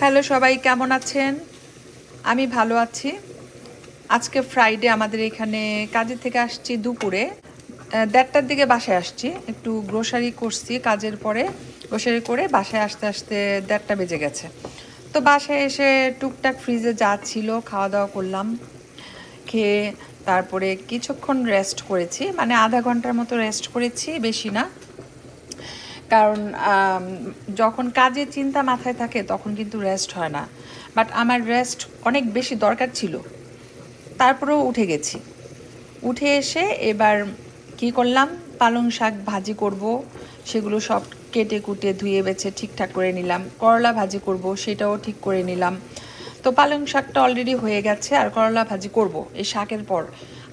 Hello সবাই, কেমন আছেন? আমি ভালো আছি। আজকে ফ্রাইডে, আমাদের এখানে কাজের থেকে আসছি দুপুরে 1:30টার দিকে বাসায় আসছি। একটু গ্রোসারি করছি কাজের পরে, গ্রোসারি করে বাসায় আসতে আসতে 1:30টা বেজে গেছে। তো বাসায় এসে টুকটাক ফ্রিজে যা ছিল খাওয়া দাওয়া করলাম, খেয়ে তারপরে কিছুক্ষণ রেস্ট করেছি, মানে আধা ঘন্টার মতো রেস্ট করেছি, বেশি না। কারণ যখন কাজের চিন্তা মাথায় থাকে তখন কিন্তু রেস্ট হয় না, বাট আমার রেস্ট অনেক বেশি দরকার ছিল। তারপরেও উঠে গেছি। উঠে এসে এবার কি করলাম, পালং শাক ভাজি করব, সেগুলো সব কেটে কুটে ধুয়ে বেছে ঠিকঠাক করে নিলাম। করলা ভাজি করব, সেটাও ঠিক করে নিলাম। তো পালং শাকটা অলরেডি হয়ে গেছে, আর করলা ভাজি করব এই শাকের পর।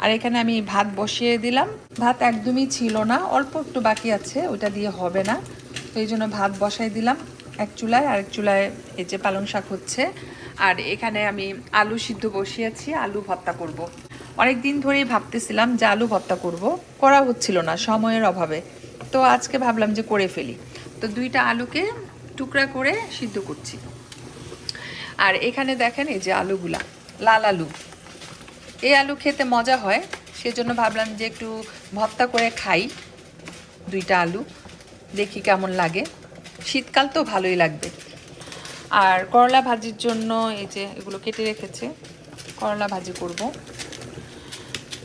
আর এখানে আমি ভাত বসিয়ে দিলাম। ভাত একদমই ছিল না, অল্প একটু বাকি আছে, ওটা দিয়ে হবে না। তো এই জন্য ভাত বসাই দিলাম এক চুলায়, আরেক চুলায় এই যে পালং শাক হচ্ছে। আর এখানে আমি আলু সিদ্ধ বসিয়েছি, আলু ভর্তা করব। অনেক দিন ধরেই ভাবতেছিলাম যে আলু ভর্তা করব, করা হচ্ছিল না সময়ের অভাবে। তো আজকে ভাবলাম যে করে ফেলি। তো 2টা আলুকে টুকরা করে সিদ্ধ করছি। আর এখানে দেখেন এই যে আলুগুলা, লাল আলু। এই আলু খেতে মজা হয়, সেজন্য ভাবলাম যে একটু ভর্তা করে খাই 2টা আলু, দেখি কেমন লাগে। শীতকাল তো ভালোই লাগবে। আর করলা ভাজির জন্য এই যে এগুলো কেটে রেখেছে, করলা ভাজি করব।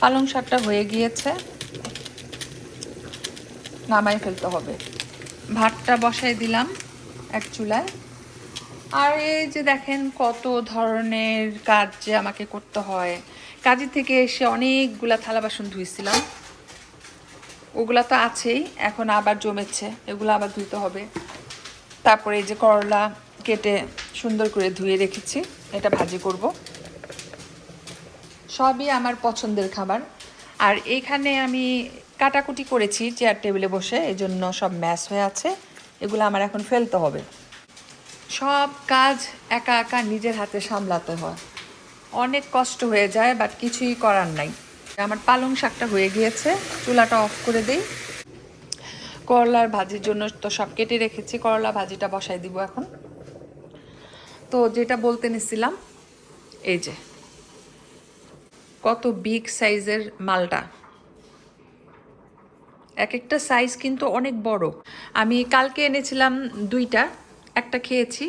পালং শাকটা হয়ে গিয়েছে, নামাই ফেলতে হবে। ভাতটা বসাই দিলাম এক চুলায়। আর এই যে দেখেন কত ধরনের কাজ যে আমাকে করতে হয়। কাজের থেকে এসে অনেকগুলা থালা বাসন ধুইছিলাম, ওগুলা তো আছেই, এখন আবার জমেছে, এগুলো আবার ধুইতে হবে। তারপরে এই যে করলা কেটে সুন্দর করে ধুয়ে রেখেছি, এটা ভাজি করব। সবই আমার পছন্দের খাবার। আর এইখানে আমি কাটাকুটি করেছি চেয়ার টেবিলে বসে, এজন্য সব ম্যাশ হয়ে আছে, এগুলো আমার এখন ফেলতে হবে। সব কাজ একা একা নিজের হাতে সামলাতে হয়, অনেক কষ্ট হয়ে যায়, বাট কিছুই করার নাই। আমার পালং শাকটা হয়ে গিয়েছে, চুলাটা অফ করে দেই। করলার ভাজির জন্য তো সব কেটে রেখেছি, করলা ভাজিটা বসাই দিব এখন। তো যেটা বলতে নিছিলাম, এই যে কত বিগ সাইজের মালটা, এক একটা সাইজ কিন্তু অনেক বড়। আমি কালকে এনেছিলাম 2টা, একটা খেয়েছি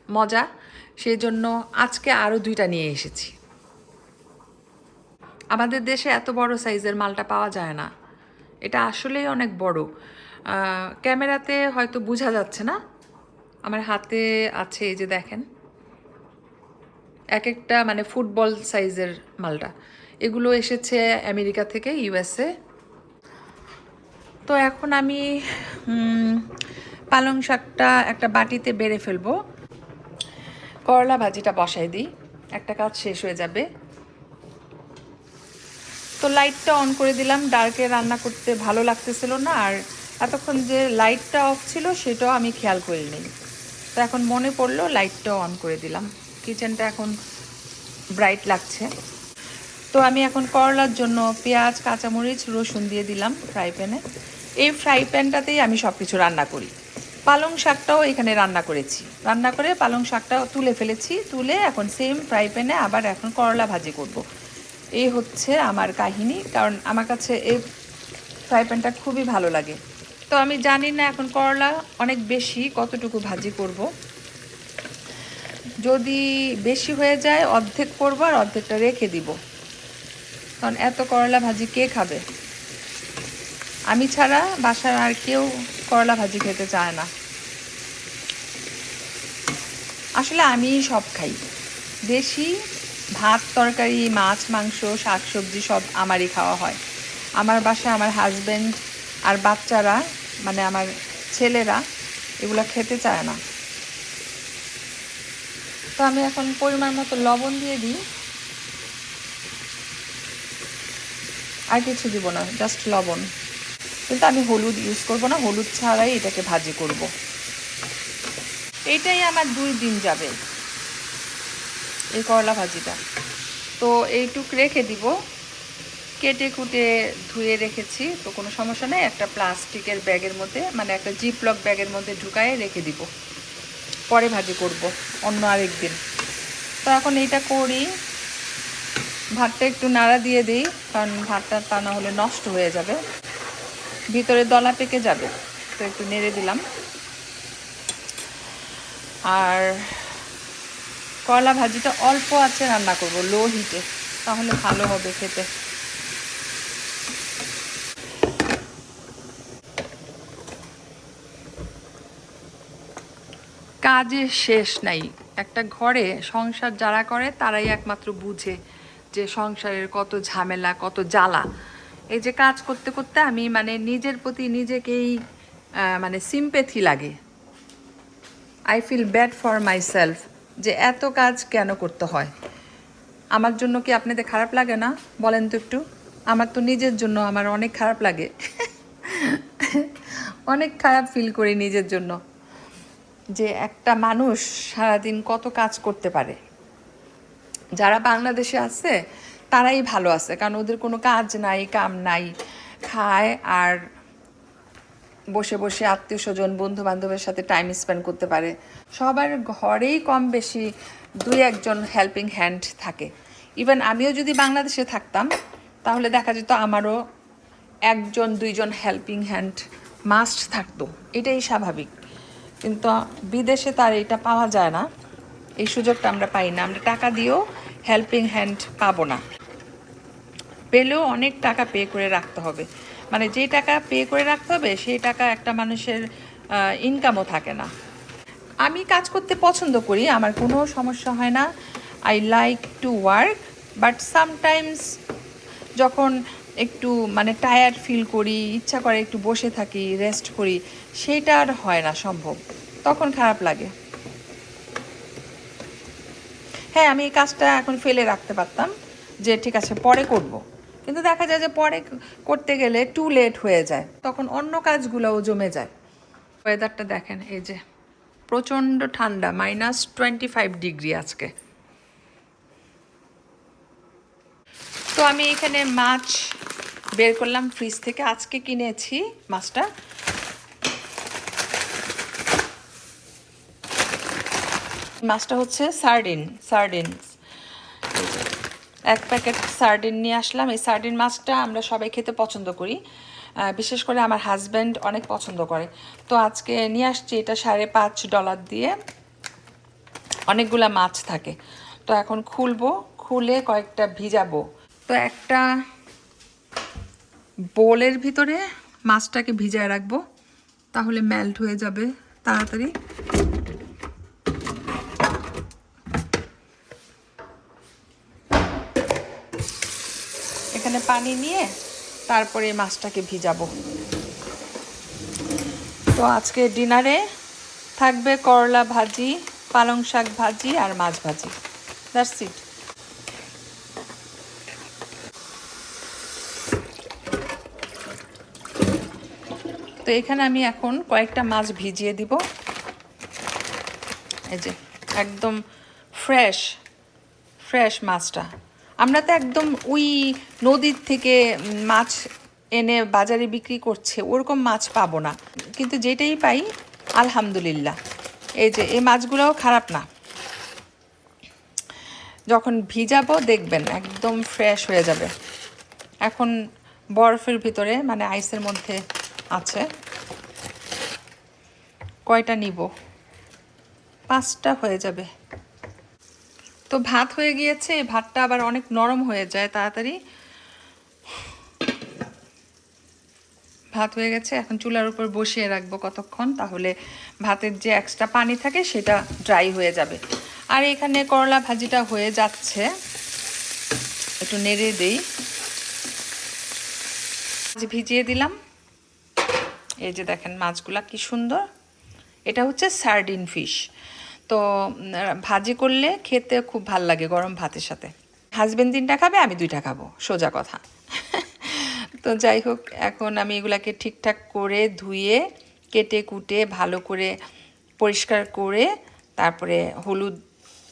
মজা, সেই জন্য আজকে আরও 2টা নিয়ে এসেছি। আমাদের দেশে এত বড় সাইজের মালটা পাওয়া যায় না, এটা আসলেই অনেক বড়। ক্যামেরাতে হয়তো বোঝা যাচ্ছে না, আমার হাতে আছে, এই যে দেখেন, এক একটা মানে ফুটবল সাইজের মালটা। এগুলো এসেছে আমেরিকা থেকে, ইউএসএ। তো এখন আমি পালং শাকটা একটা বাটিতে বেড়ে ফেলবো, করলা ভাজিটা বসাই দিই, একটা কাজ শেষ হয়ে যাবে। তো লাইটটা অন করে দিলাম, ডার্কে রান্না করতে ভালো লাগতেছিল না, আর এতক্ষণ যে লাইটটা অফ ছিল সেটাও আমি খেয়াল করিনি। তো এখন মনে পড়লো লাইটটাও অন করে দিলাম, কিচেনটা এখন ব্রাইট লাগছে। তো আমি এখন করলার জন্য পেঁয়াজ, কাঁচামরিচ, রসুন দিয়ে দিলাম ফ্রাই প্যানে। এই ফ্রাই প্যানটাতেই আমি সব কিছু রান্না করি। পালং শাকটাও এখানে রান্না করেছি, রান্না করে পালং শাকটাও তুলে ফেলেছি, তুলে এখন সেম ফ্রাই প্যানে আবার এখন করলা ভাজি করব। এই হচ্ছে আমার কাহিনী, কারণ আমার কাছে এই ফ্রাই প্যানটা খুবই ভালো লাগে। তো আমি জানি না এখন করলা অনেক বেশি, কতটুকু ভাজি করব। যদি বেশি হয়ে যায় অর্ধেক করবো, আর অর্ধেকটা রেখে দিব, কারণ এত করলা ভাজি কে খাবে? আমি ছাড়া বাসার আর কেউ করলা ভাজি খেতে চায় না। আসলে আমি সব খাই, দেশি ভাত, তরকারি, মাছ, মাংস, শাকসবজি সব আমারই খাওয়া হয়। আমার বাসায় আমার হাজব্যান্ড আর বাচ্চারা, মানে আমার ছেলেরা, এগুলো খেতে চায় না। তো আমি এখন পরিমাণ মতো লবণ দিয়ে দিই, আর কিছু দিব না, জাস্ট লবণ। কিন্তু আমি হলুদ ইউজ করব না, হলুদ ছাড়াই এটাকে ভাজি করব। এইটাই আমার 2 দিন যাবে, এই করলা ভাজিটা। তো এইটুক রেখে দিব, কেটে কুটে ধুয়ে রেখেছি, তো কোনো সমস্যা নেই। একটা প্লাস্টিকের ব্যাগের মধ্যে, মানে একটা জিপলক ব্যাগের মধ্যে ঢুকায়ে রেখে দিব। পরে ভাজি করব অন্য আরেক দিন। তো এখন এইটা করি, ভাতটা একটু নাড়া দিয়ে দিই, কারণ ভাতটা তা না হলে নষ্ট হয়ে যাবে, ভিতরে দলা পেকে যাবে। তো একটু নেড়ে দিলাম। আর করলা ভাজিটা অল্প আছে রান্না করব, লো হিটে, তাহলে ভালো হবে খেতে। কাজের শেষ নাই। একটা ঘরে সংসার যারা করে তারাই একমাত্র বুঝে যে সংসারের কত ঝামেলা, কত জ্বালা। এই যে কাজ করতে করতে আমি মানে নিজের প্রতি নিজেকেই মানে সিম্প্যাথি লাগে। I feel bad for myself, যে এত কাজ কেন করতে হয়। আমার জন্য কি আপনাদের খারাপ লাগে না বলেন তো একটু? আমার তো নিজের জন্য আমার অনেক খারাপ লাগে। অনেক খারাপ ফিল করি নিজের জন্য, যে একটা মানুষ সারাদিন কত কাজ করতে পারে। যারা বাংলাদেশে আছে তারাই ভালো আছে, কারণ ওদের কোনো কাজ নাই, কাম নাই, খায় আর বসে বসে আত্মীয় স্বজন বন্ধু বান্ধবের সাথে টাইম স্পেন্ড করতে পারে। সবার ঘরেই কম বেশি দুই একজন হেল্পিং হ্যান্ড থাকে। ইভেন আমিও যদি বাংলাদেশে থাকতাম তাহলে দেখা যেত আমারও একজন দুইজন হেল্পিং হ্যান্ড মাস্ট থাকতো, এটাই স্বাভাবিক। কিন্তু বিদেশে তার এটা পাওয়া যায় না, এই সুযোগটা আমরা পাই না। আমরা টাকা দিয়েও হেল্পিং হ্যান্ড পাবো না, পেলেও অনেক টাকা পে করে রাখতে হবে। মানে যে টাকা পে করে রাখতে হবে সেই টাকা একটা মানুষের ইনকামও থাকে না। আমি কাজ করতে পছন্দ করি, আমার কোনো সমস্যা হয় না। I like to work, but sometimes যখন একটু মানে টায়ার্ড ফিল করি, ইচ্ছা করে একটু বসে থাকি, রেস্ট করি, সেইটা আর হয় না সম্ভব, তখন খারাপ লাগে। হ্যাঁ, আমি এই কাজটা এখন ফেলে রাখতে পারতাম, যে ঠিক আছে পরে করব, কিন্তু দেখা যায় যে পরে করতে গেলে টু লেট হয়ে যায়, তখন অন্য কাজগুলোও জমে যায়। ওয়েদারটা দেখেন, এই যে প্রচণ্ড ঠান্ডা, -25 ডিগ্রি আজকে। তো আমি এখানে মাছ বের করলাম ফ্রিজ থেকে, আজকে কিনেছি মাছটা। মাছটা হচ্ছে সার্ডিনস। এক প্যাকেট সার্ডিন নিয়ে আসলাম। এই সার্ডিন মাছটা আমরা সবাই খেতে পছন্দ করি, বিশেষ করে আমার হাজব্যান্ড অনেক পছন্দ করে। তো আজকে নিয়ে আসছি, এটা $5.5 দিয়ে অনেকগুলা মাছ থাকে। তো এখন খুলবো, খুলে কয়েকটা ভিজাবো। তো একটা বোলের ভিতরে মাছটাকে ভিজায় রাখবো, তাহলে মেল্ট হয়ে যাবে তাড়াতাড়ি। এখানে পানি নিয়ে তারপরে মাছটাকে ভিজাবো। তো আজকে ডিনারে থাকবে করলা ভাজি, পালং শাক ভাজি আর মাছ ভাজি, দ্যাটস ইট। তো এখানে আমি এখন কয়েকটা মাছ ভিজিয়ে দিব। এই যে একদম ফ্রেশ মাছটা। আমরা তো একদম ওই নদীর থেকে মাছ এনে বাজারে বিক্রি করছে ওরকম মাছ পাবো না, কিন্তু যেটাই পাই আলহামদুলিল্লাহ। এই যে এই মাছগুলোও খারাপ না, যখন ভিজাবো দেখবেন একদম ফ্রেশ হয়ে যাবে। এখন বরফের ভিতরে মানে আইসের মধ্যে আছে। কয়টা নিব? 5টা হয়ে যাবে। তো ভাত হয়ে গিয়েছে, ভাতটা আবার অনেক নরম হয়ে যায় তাড়াতাড়ি। ভাত হয়ে গেছে, এখন চুলার উপর বসিয়ে রাখবো কতক্ষণ, তাহলে ভাতের যে এক্সট্রা পানি থাকে সেটা ড্রাই হয়ে যাবে। আর এখানে করলা ভাজিটা হয়ে যাচ্ছে, একটু নেড়ে দেই। ভিজিয়ে দিলাম, এই যে দেখেন মাছগুলা কি সুন্দর। এটা হচ্ছে সার্ডিন ফিশ। তো ভাজি করলে খেতে খুব ভাল লাগে গরম ভাতের সাথে। হাজবেন্ড 3টা খাবে, আমি 2টা খাবো, সোজা কথা। তো যাই হোক, এখন আমি এগুলাকে ঠিকঠাক করে ধুয়ে কেটে কুটে ভালো করে পরিষ্কার করে তারপরে হলুদ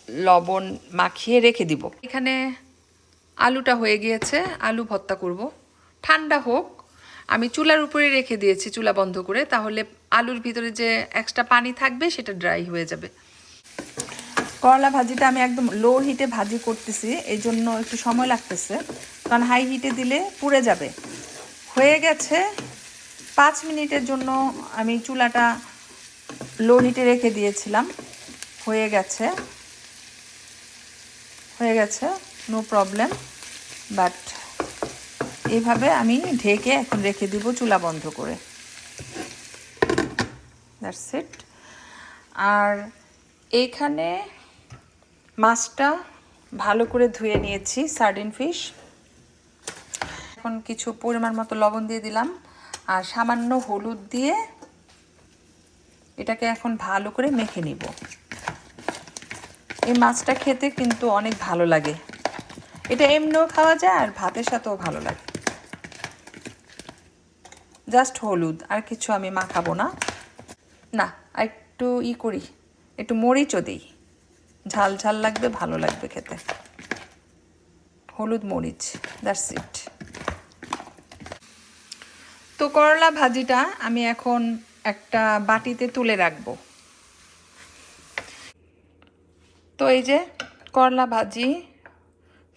লবণ মাখিয়ে রেখে দিব। এখানে আলুটা হয়ে গিয়েছে, আলু ভর্তা করব। ঠান্ডা হোক, আমি চুলার উপরে রেখে দিয়েছি, চুলা বন্ধ করে, তাহলে আলুর ভিতরে যে এক্সট্রা পানি থাকবে সেটা ড্রাই হয়ে যাবে। করলা ভাজিটা আমি একদম লো হিটে ভাজি করতেছি, এই জন্য একটু সময় লাগতেছে, কারণ হাই হিটে দিলে পুড়ে যাবে। হয়ে গেছে 5 মিনিটের জন্য আমি চুলাটা লো হিটে রেখে দিয়েছিলাম। হয়ে গেছে নো প্রবলেম। বাট এইভাবে আমি ঢেকে এখন রেখে দিব চুলা বন্ধ করে। That's it. আর এইখানে মাছটা ভালো করে ধুয়ে নিয়েছি, সার্ডিন ফিশ। এখন কিছু পরিমাণ মতো লবণ দিয়ে দিলাম আর সামান্য হলুদ দিয়ে এটাকে এখন ভালো করে মেখে নিব। এই মাছটা খেতে কিন্তু অনেক ভালো লাগে, এটা এমনিও খাওয়া যায় আর ভাতের সাথেও ভালো লাগে। জাস্ট হলুদ, আর কিছু আমি মাখাবো না। না, আর একটু করি, একটু মরিচও দিই, ঝাল ঝাল লাগবে, ভালো লাগবে খেতে। হলুদ মরিচ, দ্যাটস ইট। তো করলা ভাজিটা আমি এখন একটা বাটিতে তুলে রাখবো। তো এই যে করলা ভাজি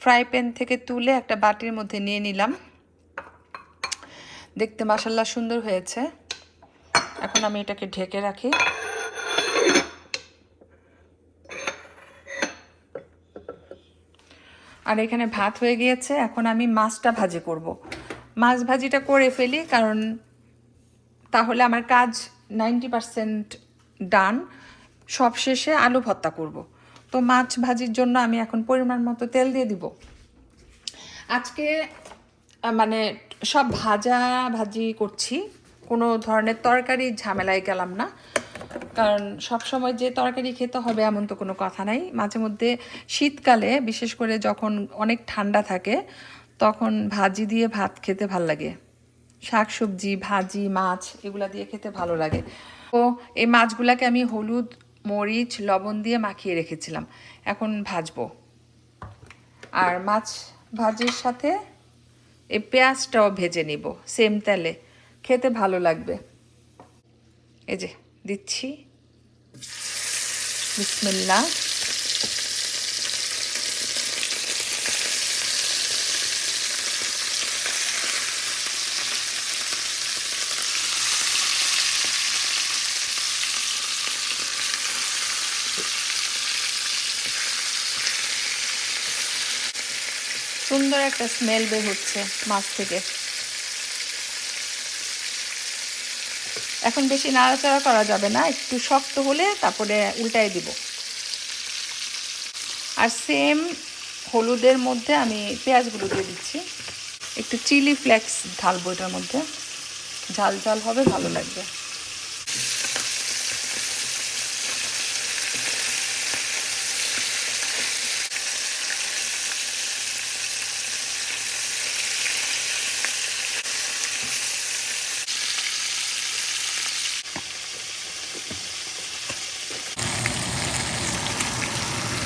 ফ্রাই প্যান থেকে তুলে একটা বাটির মধ্যে নিয়ে নিলাম। দেখতে মাশাআল্লাহ সুন্দর হয়েছে। এখন আমি এটাকে ঢেকে রাখি। আর এখানে ভাত হয়ে গিয়েছে, এখন আমি মাছটা ভাজি করব। মাছ ভাজিটা করে ফেলি, কারণ তাহলে আমার কাজ 90% ডান। সব শেষে আলু ভর্তা করব। তো মাছ ভাজির জন্য আমি এখন পরিমাণ মতো তেল দিয়ে দিব। আজকে মানে সব ভাজি করছি, কোনো ধরনের তরকারি ঝামেলায় গেলাম না, কারণ সব সময় যে তরকারি খেতে হবে এমন তো কোনো কথা নাই। মাঝে মধ্যে শীতকালে বিশেষ করে যখন অনেক ঠান্ডা থাকে তখন ভাজি দিয়ে ভাত খেতে ভাল লাগে, শাক সবজি ভাজি মাছ এগুলা দিয়ে খেতে ভালো লাগে। তো এই মাছগুলাকে আমি হলুদ মরিচ লবণ দিয়ে মাখিয়ে রেখেছিলাম, এখন ভাজবো। আর মাছ ভাজির সাথে এই পেঁয়াজটাও ভেজে নিব সেম তেলে, খেতে ভালো লাগবে। এই যে দিচ্ছি, বিসমিল্লাহ। সুন্দর একটা স্মেল বের হচ্ছে মাছ থেকে। এখন বেশি নাড়াচাড়া করা যাবে না, একটু শক্ত হলে তারপরে উল্টাই দিব। আর সেম হলুদের মধ্যে আমি পেঁয়াজগুলো দিয়ে দিচ্ছি, একটু চিলি ফ্লেক্স ঢালবো এটার মধ্যে, ঝাল ঝাল হবে, ভালো লাগবে।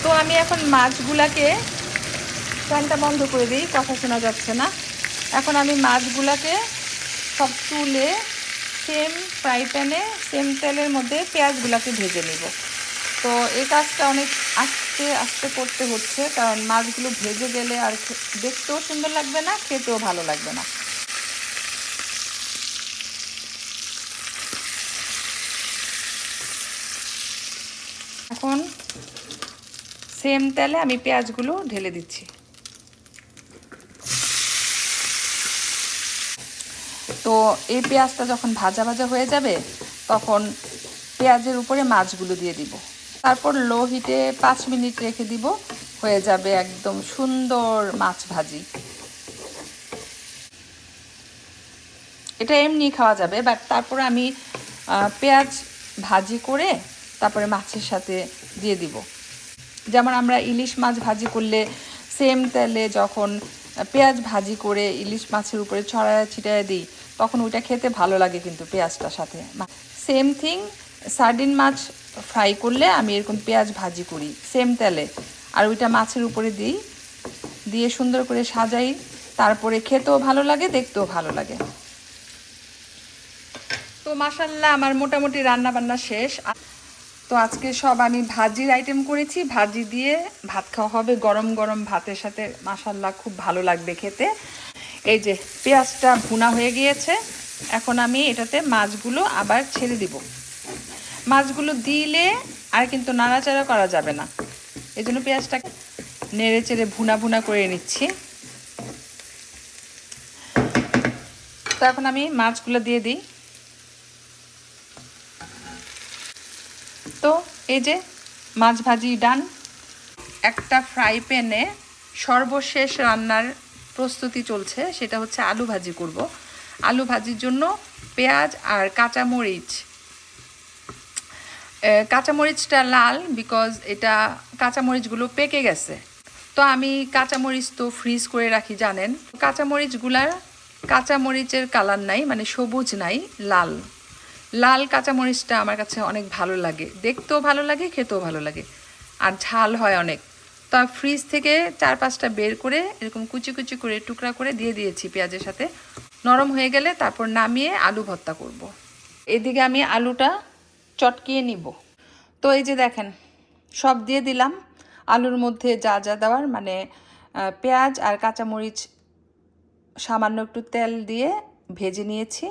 তো আমি এখন মাছগুলাকে, ফ্যানটা বন্ধ করে দিই, কথা শোনা যাচ্ছে না। এখন আমি মাছগুলাকে সব তুলে সেম ফ্রাই প্যানে সেম তেলের মধ্যে পেঁয়াজগুলাকে ভেজে নিব। তো এই কাজটা অনেক আস্তে আস্তে করতে হচ্ছে, কারণ মাছগুলো ভেজে গেলে আর দেখতেও সুন্দর লাগবে না, খেতেও ভালো লাগবে না। এখন সেম তেলে আমি পেঁয়াজগুলো ঢেলে দিচ্ছি। তো এই পেঁয়াজটা যখন ভাজা ভাজা হয়ে যাবে তখন পেঁয়াজের উপরে মাছগুলো দিয়ে দিব, তারপর লো হিটে 5 মিনিট রেখে দিব, হয়ে যাবে একদম সুন্দর মাছ ভাজি। এটা এমনি খাওয়া যাবে, বাট তারপরে আমি পেঁয়াজ ভাজি করে তারপরে মাছের সাথে দিয়ে দিব। যেমন আমরা ইলিশ মাছ ভাজি করলে সেম তেলে যখন পেঁয়াজ ভাজি করে ইলিশ মাছের উপরে ছড়ায় ছিটায় দিই, তখন ওইটা খেতে ভালো লাগে কিন্তু পেঁয়াজটার সাথে। সেম থিং সার্ডিন মাছ ফ্রাই করলে আমি এরকম পেঁয়াজ ভাজি করি সেম তেলে, আর ওইটা মাছের উপরে দিই, দিয়ে সুন্দর করে সাজাই, তারপরে খেতেও ভালো লাগে, দেখতেও ভালো লাগে। তো মাশাআল্লাহ আমার মোটামুটি রান্না বান্না শেষ। তো আজকে সব আমি ভাজির আইটেম করেছি, ভাজি দিয়ে ভাত খাওয়া হবে গরম গরম ভাতের সাথে। মাশাআল্লাহ খুব ভালো লাগবে খেতে। এই যে পেঁয়াজটা ভুনা হয়ে গিয়েছে, এখন আমি এটাতে মাছগুলো আবার ছেড়ে দিব। মাছগুলো দিলে আর কিন্তু নাড়াচাড়া করা যাবে না, এই জন্য পেঁয়াজটা নেড়ে চেড়ে ভুনা ভুনা করে নিচ্ছি। তো এখন আমি মাছগুলো দিয়ে দিই। তো এই যে মাছ ভাজি ডান। একটা ফ্রাই প্যানে সর্বশেষ রান্নার প্রস্তুতি চলছে, সেটা হচ্ছে আলু ভাজি করব। আলু ভাজির জন্য পেঁয়াজ আর কাঁচামরিচটা লাল, বিকজ এটা কাঁচামরিচগুলো পেকে গেছে। তো আমি কাঁচামরিচ তো ফ্রিজ করে রাখি জানেন। কাঁচামরিচের কালার নাই, মানে সবুজ নাই, লাল লাল কাঁচামরিচটা আমার কাছে অনেক ভালো লাগে, দেখতেও ভালো লাগে, খেতেও ভালো লাগে, আর ঝাল হয় অনেক। তো ফ্রিজ থেকে 4-5টা বের করে এরকম কুচি কুচি করে টুকরা করে দিয়ে দিয়েছি পেঁয়াজের সাথে। নরম হয়ে গেলে তারপর নামিয়ে আলু ভর্তা করব। এদিকে আমি আলুটা চটকিয়ে নিব। তো এই যে দেখেন সব দিয়ে দিলাম আলুর মধ্যে, যা যা দেওয়ার, মানে পেঁয়াজ আর কাঁচামরিচ সামান্য একটু তেল দিয়ে ভেজে নিয়েছি।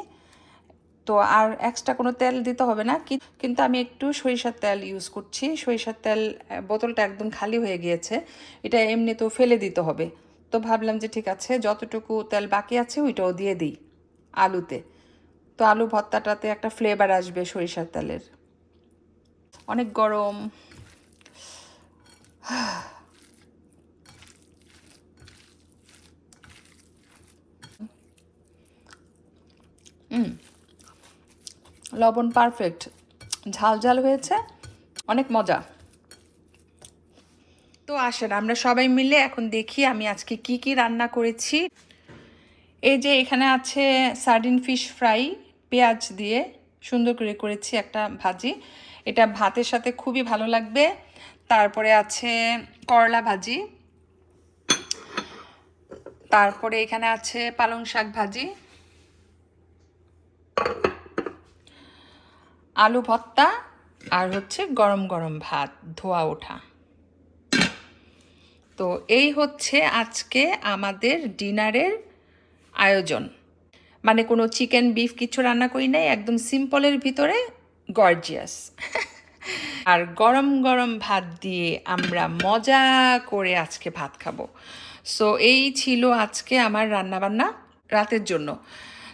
তো আর এক্সট্রা কোনো তেল দিতে হবে না, কিন্তু আমি একটু সরিষার তেল ইউজ করছি। সরিষার তেল বোতলটা একদম খালি হয়ে গিয়েছে, এটা এমনিতেও ফেলে দিতে হবে। তো ভাবলাম যে ঠিক আছে, যতটুকু তেল বাকি আছে ওইটাও দিয়ে দিই আলুতে। তো আলু ভর্তাটাতে একটা ফ্লেভার আসবে সরিষার তেলের। অনেক গরম। লবণ পারফেক্ট, ঝাল ঝাল হয়েছে, অনেক মজা। তো আসেন আমরা সবাই মিলে এখন দেখি আমি আজকে কি কি রান্না করেছি। এই যে এখানে আছে সার্ডিন ফিশ ফ্রাই, পেঁয়াজ দিয়ে সুন্দর করে করেছি একটা ভাজি, এটা ভাতের সাথে খুবই ভালো লাগবে। তারপরে আছে করলা ভাজি, তারপরে এখানে আছে পালং শাক ভাজি, আলু ভর্তা, আর হচ্ছে গরম গরম ভাত ধোয়া ওঠা। তো এই হচ্ছে আজকে আমাদের ডিনারের আয়োজন। মানে কোনো চিকেন বিফ কিছু রান্না করি নাই, একদম সিম্পলের ভিতরে গর্জিয়াস। আর গরম গরম ভাত দিয়ে আমরা মজা করে আজকে ভাত খাবো। সো এই ছিল আজকে আমার রান্নাবান্না রাতের জন্য।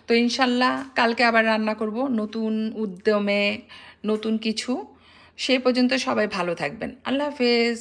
তো ইনশাল্লাহ কালকে আবার রান্না করব নতুন উদ্যমে, নতুন কিছু। সেই পর্যন্ত সবাই ভালো থাকবেন। আল্লাহ হাফেজ।